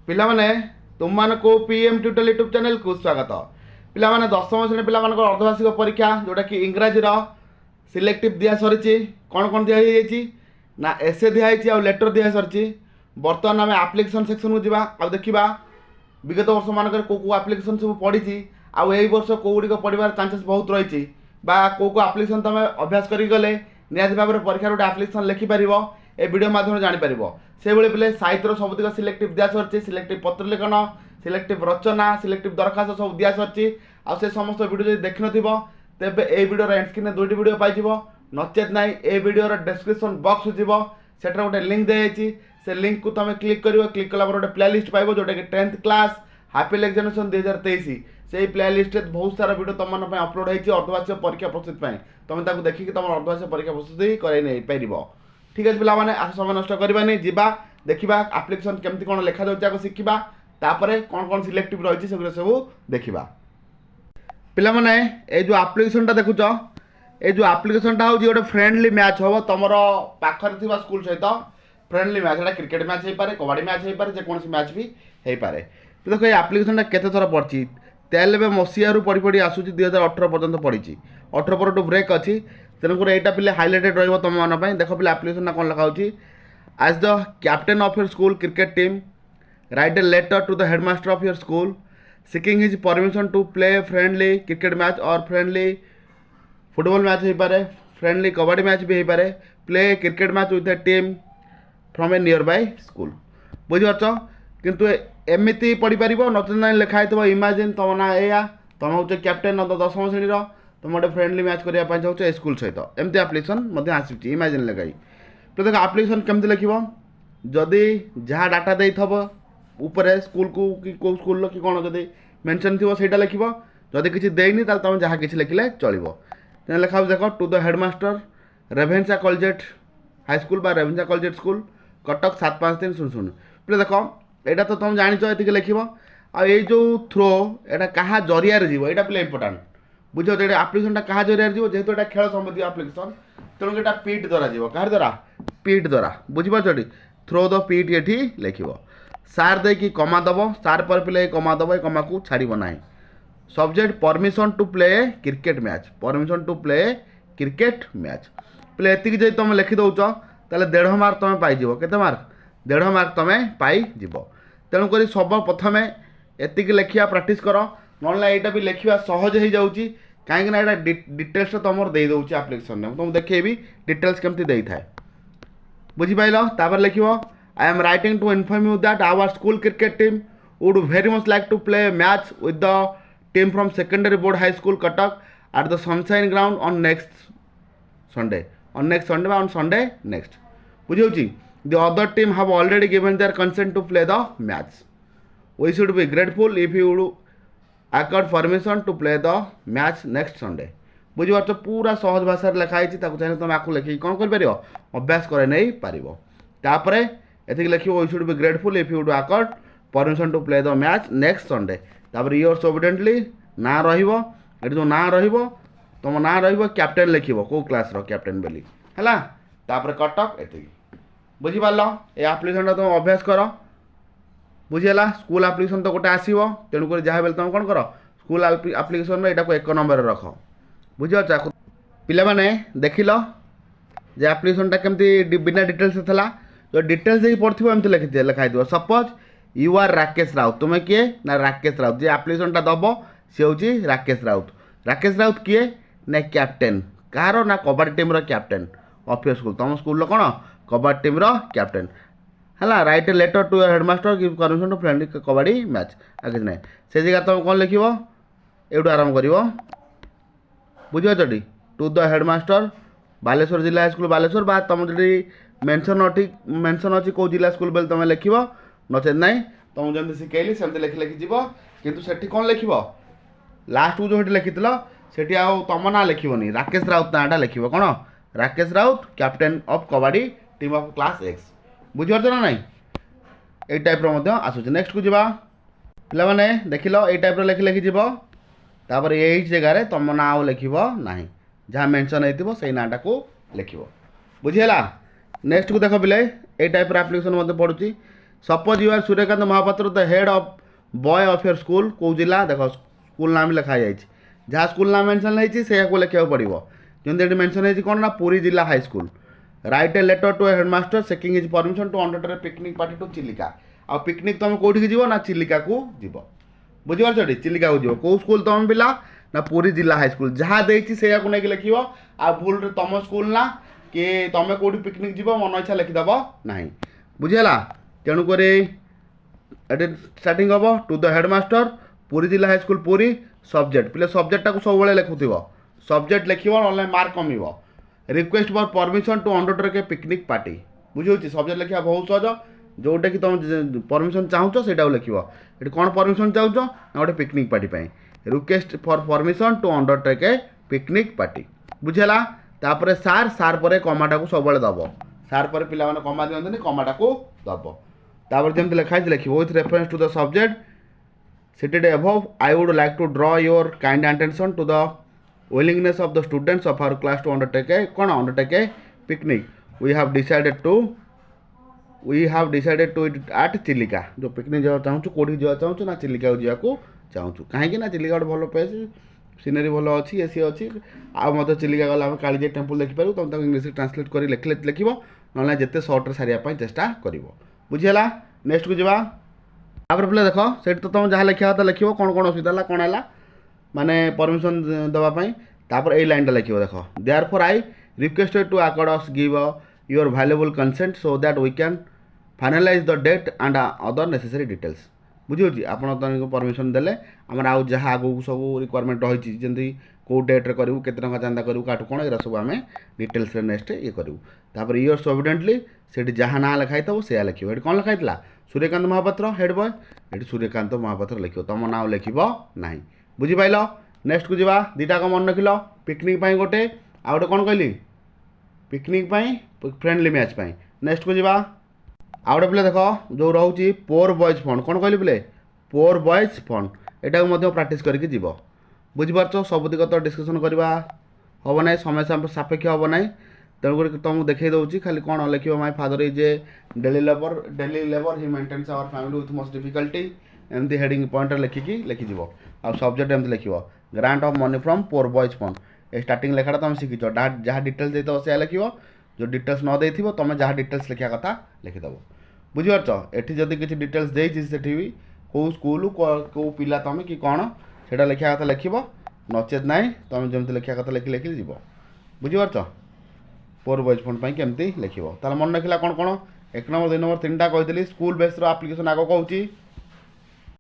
पिला माने तुम मान को पीएम ट्यूटोरियल यूट्यूब चैनल को स्वागत। पिला माने दशम श्रेणी पिला मान अर्धवार्षिक परीक्षा जोटा कि इंग्राजी सिलेक्टिव दिया सरी कौन कौन दिखाई ना एसे दिखाई आ लेटर दिया सरी। बर्तमान आम आप्लिकेसन सेक्शन को जावा आ देखा विगत वर्ष मानक कौ आप्लिकेसन सब पढ़ी आउ यही वर्ष कौड़िक पढ़ार चांसेस बहुत रही कौ आप्लिकेसन तुम अभ्यास कर गले निहत भाव में परीक्षा गोटे आप्लिकेसन लिखिपर ए वीडियो माध्यम जापर से भाई पे साहित्य सबुतिक सिलेक्टिव दिया सरी सिलेक्टिव पत्र लेखन सिलेक्टिव रचना सिलेक्टिव दरखास्त सब दिया सरी आ से समस्त वीडियो जो देखी न तेज ए वीडियो एंड स्क्रीन में दुईटी वीडियो पाई नचेत ना ए वीडियो डिस्क्रिप्शन बॉक्स जीव से गोटे लिंक दी से लिंक को तुम क्लिक कर क्लिक कला गोटे प्लेलिस्ट पाइब जोटा कि 10th क्लास हाफिल एग्जामिनेशन 2023 से प्लेलिस्ट बहुत सारा वीडियो तुम मन अपलोड होती अर्धवार्षिक परीक्षा प्रस्तुति तुम देखिए तुम अर्धवार्षिक परीक्षा प्रस्तुति कर ठीक है पिला माने समय नष्ट करवानी जीवा देखा आप्लिकेसन केमती कौन लिखा जाऊँ शिखा तापर कौन कौन सिलेक्टिव रही है सब देखा पिला माने ए जो आप्लिकेसन देखुच ये जो आप्लिकेसन हूँ गोटे फ्रेंडली मैच हम तुम पाखर थी स्कूल सहित फ्रेंडली मैच है क्रिकेट मैच हो पाए कबाड़ी मैच हो पाए जेकोसी मैच भी हो पाए। तो देखो ये आप्लिकेसन केते थर पढ़ी 93 मसीह पढ़ी पढ़ी आसूँ 2018 पर्यटन पढ़ी 18 पर ब्रेक अच्छी तेणुक यहाँ पे हाइलाइटेड रही तुम मन देख पे आप्लिकेसन कौन लिखा as the captain of your school cricket team write a letter to the headmaster of your school seeking his permission to play friendly cricket match और फ्रेंडली फुटबॉल मैच हो पाए फ्रेंडली कबाड़ी मैच भी हो पाए play cricket match with a team from a nearby school बुझीपार किंतु एमती पढ़ी पार नचेत लिखाई थो इमाजिन तुम ना या तुम हूँ कैप्टेन दशम श्रेणी तुम गोटे फ्रेंडली मैच करने चाहो ए स्कूल सहित एमती आप्लिकेसन आसी इमाजिन लिखाई। तो देखो आप्लिकेसन केमती लिख जदि जहाँ डाटा दे ऊपर स्कूल को कि कौ स्कूल कि कौन जब मेंशन थी से लिख जदि किसी देनी तुम जहाँ किसी लिखले चलो लिखा देख to the headmaster Ravenshaw college high school बा रेभेन्सा कॉलेज स्कूल कटक 75300 पे देख यहाँ तो तुम जान ये लिख आई जो थ्रो यहाँ क्या जरिया जीव यहाँ पे इम्पोर्टाट बुझ ये आप्लिकेसन क्या जरिया जीव जेहतु यहाँ खेल संबंधी आप्लिकेसन तेणु यहाँ पीट द्वारा जीव क्या द्वारा पीट द्वारा बुझीपार थ्रो द पीट ये लिख सार दे कि कमा दब सार पर पे कमा दब कमा को छाड़ ना subject permission to play cricket match permission to play cricket match पे एतिक जब तुम लिखि दौच ताले 1.5 मार्क तुम पाइज के मार्क 1.5 मार्क तुम पाइज तेणुक सब प्रथम एतिक लिखा प्राक्ट कर ना यहाँ भी लिखा सहज हो जाऊँगी कहीं यहाँ डिटेल्स तुम दे दूँ आप्लिकेसन में तुम देखेबी डिटेल्स केमती दे था बुझीपाल तापर लिख I am writing to inform you that our school cricket team would very much like to play match with the team from Secondary Board High School Cuttack at the Sunshine Ground on next Sunday on Sunday next बुझे the other team have already given their consent to play the match we should be grateful if you would accord permission to play the match next Sunday बुझीपार पूरा सहज भाषा लिखाई चाहिए तुम आपको लिखिक कौन कर अभ्यास कर नहीं पार ये लिख we should be grateful if you would accord permission to play the match next Sunday तापर योर्स ओबिडेंटली ना रही जो ना तुम ना कैप्टेन लिख कौ क्लास कैप्टेन बोली है तापर कटक ये बुझीपार ये आप्लिकेसन तुम अभ्यास कर बुझीगला स्कूल आप्लिकेसन तो गोटे आसो तेणुक जहाँ बेले तुम कौन कर स्कूल आप्लिकेसन में यहाँ 1 नंबर रख बुझीपार पे देखिल जे आप्लिकेसनटा केमती बिना डिटेल्स था जो डिटेल्स ही पढ़ एमती लिखाई suppose you are Rakesh Raut तुम्हें किए ना राकेश राउत जे आप्लिकेसनटा दब सी हूँ राकेश राउत किए ना कैप्टेन कहार ना kabaddi team captain of your school तुम स्कूल कौन कबाड़ी टीम कैप्टेन है write a letter to your headmaster give permission to friendly kabaddi match आगे ना से जगह तुम कौन लिख एवं आरंभ कर बुझी टू द हेडमास्टर बालेश्वर जिला हाई स्कूल बालेश्वर बा तुम जो मेंशन अच्छी कौ जिला स्कूल बेल तुम लिख नचेत ना तुम जमी शिखेली सेमती लिखि लिखि जीव किंतु सेठी कौन लिख लास्ट को जो लिखी से तुम ना लिखनी राकेश राउत नाटा लिख कौन राकेश राउत कैप्टेन ऑफ कबाड़ी टीम ऑफ क्लास एक्स बुझीपार ना नाई ये टाइप आसूँ नेक्स्ट को जावा पे देख लो ये टाइप लिखि लिखि जीव तापर यही जगह तुम ना लिख ना जहाँ मेंशन हो से नाटा को लिख बुझीगला नेक्स्ट को देख पे ये टाइप आप्लिकेसन पड़ुची suppose you are Suryakant Mahapatra the head of boy of your school कौ जिला देख स्कूल नाम लिखा जाए जहाँ स्कूल नाम मेंशन होती से लिखा पड़ो जमी मेंशन होती कौन ना पुरी जिला high school write a letter to a headmaster seeking his permission to undertake picnic party to Chilika आ पिकनिक तुम कौटी जीव ना चिलिका को जीव बुझीपार चिलिका को जीव कौ स्कूल तुम पिला ना पुरी जिला हाई स्कूल जहाँ देती से नहीं लिख आ भूल तुम स्कूल ना कि तुम कौटी पिकनिक जीव मन इच्छा लिखिदेव ना बुझीगला तेणुक स्टार्टिंग हम टू द हेडमास्टर पुरी जिला हाई स्कूल पुरी सब्जेक्ट पे सब्जेक्टा को सब लिखुव सब्जेक्ट लिख ना मार्क कम request for permission to undertake a picnic party बुझे सब्जेक्ट लिखा बहुत सहज जोटा कि तुम परमिशन चाहूच से लिख ये कौन परमिशन चाहूच ना गोटे picnic party request for permission to undertake a picnic party बुझेगा तापर सार सार पर कमाटा को सब दब सार पर पिला कमा दिखते कमाटा को दब तापर जमी लिखाई लिख with reference to the subject stated above I would like to draw your kind attention to the willingness of the students of our class to undertake a picnic we have decided to it at Chilika जो picnic जावा चाहूँ कौटी जावा चाहूँ ना चिलिका जावाक चाहूँ कहीं ना चिलिका गोटे भल place scenery भल अच्छी ए सी अच्छी आते चिलिका गला कालीजा टेम्पल देखिपार तुम इंग्लीश ट्रांसलेट कर लिख ना जिते सर्ट्रे सारे चेष्टा कर बुझीगला नेक्स्ट को जावा तापर पे देख से तो तुम जहाँ लिखा था लिख कौन कौन असुविधा कौन है माने परमिशन देवाई तापर यही लाइन लिख देख therefore I requested to accord us give your valuable consent so that we can finalise the date and other necessary details बुझे आप परमिशन देले आम आउ जहाँ आगू सब रिक्वायरमेंट रही जमी कौ डेट्रे करूँ के चांदा करूँ काटू कौन ये सब आम डिटेल्स नेक्स्ट ये करूँ तापर इयर्स एविडेंटली से जहाँ ना लिखाई था से लिख कौन लिखाई सूर्यकांत महापात्र हेड बॉय ये सूर्यकांत महापात्र लिख तुम ना लिख ना बुझीपाल नेक्स्ट को जावा दीटा का मन रखिल पिकनिक गोटे आ गए कौन कहली पिकनिक फ्रेंडली मैच नेक्स्ट को जावा आ गए पे देख जो रोचे पोर बॉयज फंड कौन कहली पे पोर बॉयज फंड यहाँ प्राक्ट करके जीव बुझीपार सबुतिक तो डिस्कसन करवा हम ना समय सापेक्ष हम ना तेणुक तुमको देखई दूसरी खाली कौन लिख my father is a daily labour he maintains our family with must difficulty एमती हेडिंग पॉइंट लिखिकी लिखिज आ सब्जेक्ट एमती लिख grant of money from poor boys fund ए स्टार्टिंग लेखाटा तुम शिखिच जहाँ डिटेल्स देते से लिख जो डिटेल्स न दे तुम जहाँ डिटेल्स लिखा कथा लिखिदेव बुझीपार एटी जदि किसी डिटेल्स देती भी कौ स्कूल कौ पिला तुम कि कौन से लिखा कथा लिख नचेत ना तुम जमी लिखा कथा लिखी लिखी जीव बुझीपार पोर बॉयज फंड केमती लिख ताल मन रखा कौन कौन एक नंबर 2 नंबर 3टा कही स्कूल बेस्र आप्लिकेसन आग कहूँ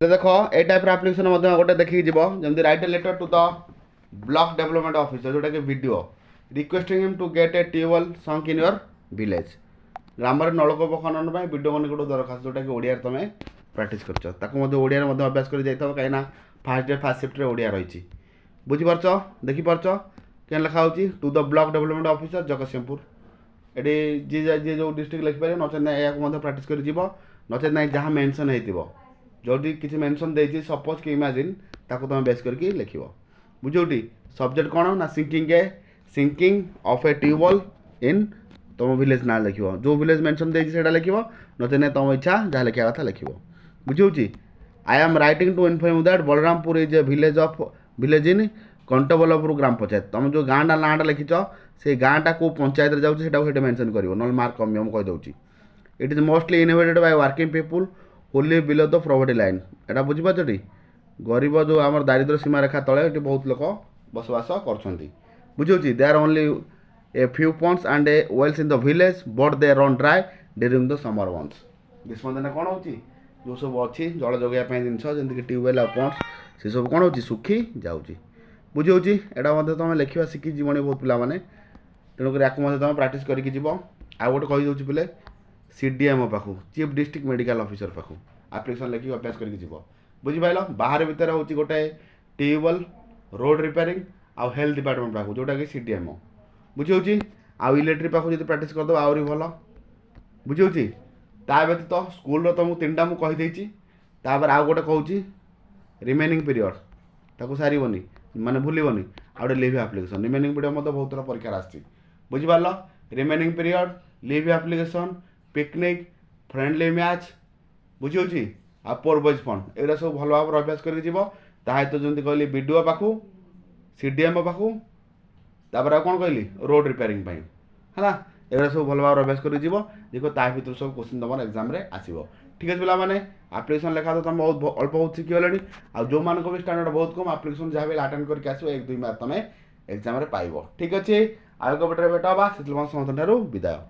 देख ए टाइप आप्लिकेसन गोटे देखिए जीव जमी write a letter to the block development officer जोटा कि BDO requesting him to get a tubewell sunk in your village ग्राम नलकूप खनन वीडियो बन गोटे दरखास्त जोटा कि ओडिया तुम प्राक्ट कर अभ्यास कर कहीं first day first shift Odia रही बुझीपार देखिपार क्या लिखा होची to the block development officer Jagatsinghpur ये जी जो डिस्ट्रिक्ट लिखिपारे नचेत ना या प्राक्ट कर नचेत ना जहाँ मेंशन हो किसी मेंशन देती सपोज कि इमेजिन ताको तुम बेस करके लिख बुझे सब्जेक्ट कौन ना सिंकिंग ऑफ ए ट्यूबवेल इन तुम विलेज ना लिख जो विलेज मेंशन देती लिख नचेत ना तुम इच्छा जहाँ लिखा कथा लिख बुझे I am writing to inform that Balarampur is a village in Kantabalpur gram panchayat तुम जो गाँटा नाटा लिखिच से गाँटा को पंचायत जाऊँगी मेंशन कर ना मार्क कम हम कहीदे it is mostly inhabited by working people who live below the poverty line एटा बुझीपार गरीब जो आम दारिद्र्य सीमा रेखा तले ये बहुत लोग बसवास कर बुझे they are only a few ponds and a wells in the village but they run dry during the summer months ग्रीष्म दिन कौन हो जो सब अच्छी जल जोगाइवाई जिनस जमीक ट्यूबवेल आ पॉन्ड्स से सब कौन हो सुखी जाऊँगी बुझे यहाँ तुम लिखा शिखी जीवन बहुत पाने तेणुक तुम प्राक्ट करके आउ गोटे कहीदे पे सीडीएमओ पाखु चीफ डिस्ट्रिक्ट मेडिकल ऑफिसर पाखु आप्लिकेसन लिखिक अभ्यास करके बुझीपाल बाहर भितर हूँ गोटे ट्यूबवेल रोड रिपेयरिंग आउ हेल्थ डिपार्टमेंट पाखु जोटा कि सीडीएमओ बुझे आउ इलेक्ट्रिक पाखु जो प्राक्ट करदे आहरी भल बुझे ता व्यतीत स्कूल तुमको 3टा मुझे कहीदे तापर आउ गोटे कहूँ रिमेनिंग पीरियड ताको सारबनी माने भूलबनी आउटे लिव आप्लिकेसन रिमेनिंग पीरियड मतलब बहुत थोड़ा परीक्षा आसी बुझीपाल remaining period leave application picnic friendly match बुझी आ पोरबोज फंड एगुरा सब भल भाव अभ्यास करके जीव सहित जमी कहली बीडीओ पाखु सीडीएम पाखु तापर कौन कहली रोड रिपेयरिंग है एगुरा सब भल भाव अभ्यास करके जीव देखो ता भर सब क्वेश्चन तुम एग्जाम आसो ठीक है पिला माने एप्लिकेशन लेखा तो तुम बहुत अल्प बहुत शिखिगले आ जो मान भी स्टैंडर्ड बहुत कम एप्लिकेशन जहाँ भी अटेंड करके आसो 1-2 मार्क तुम एग्जाम पाइब ठीक अच्छे आगे पटे भेट हाँ से समस्त विदाय।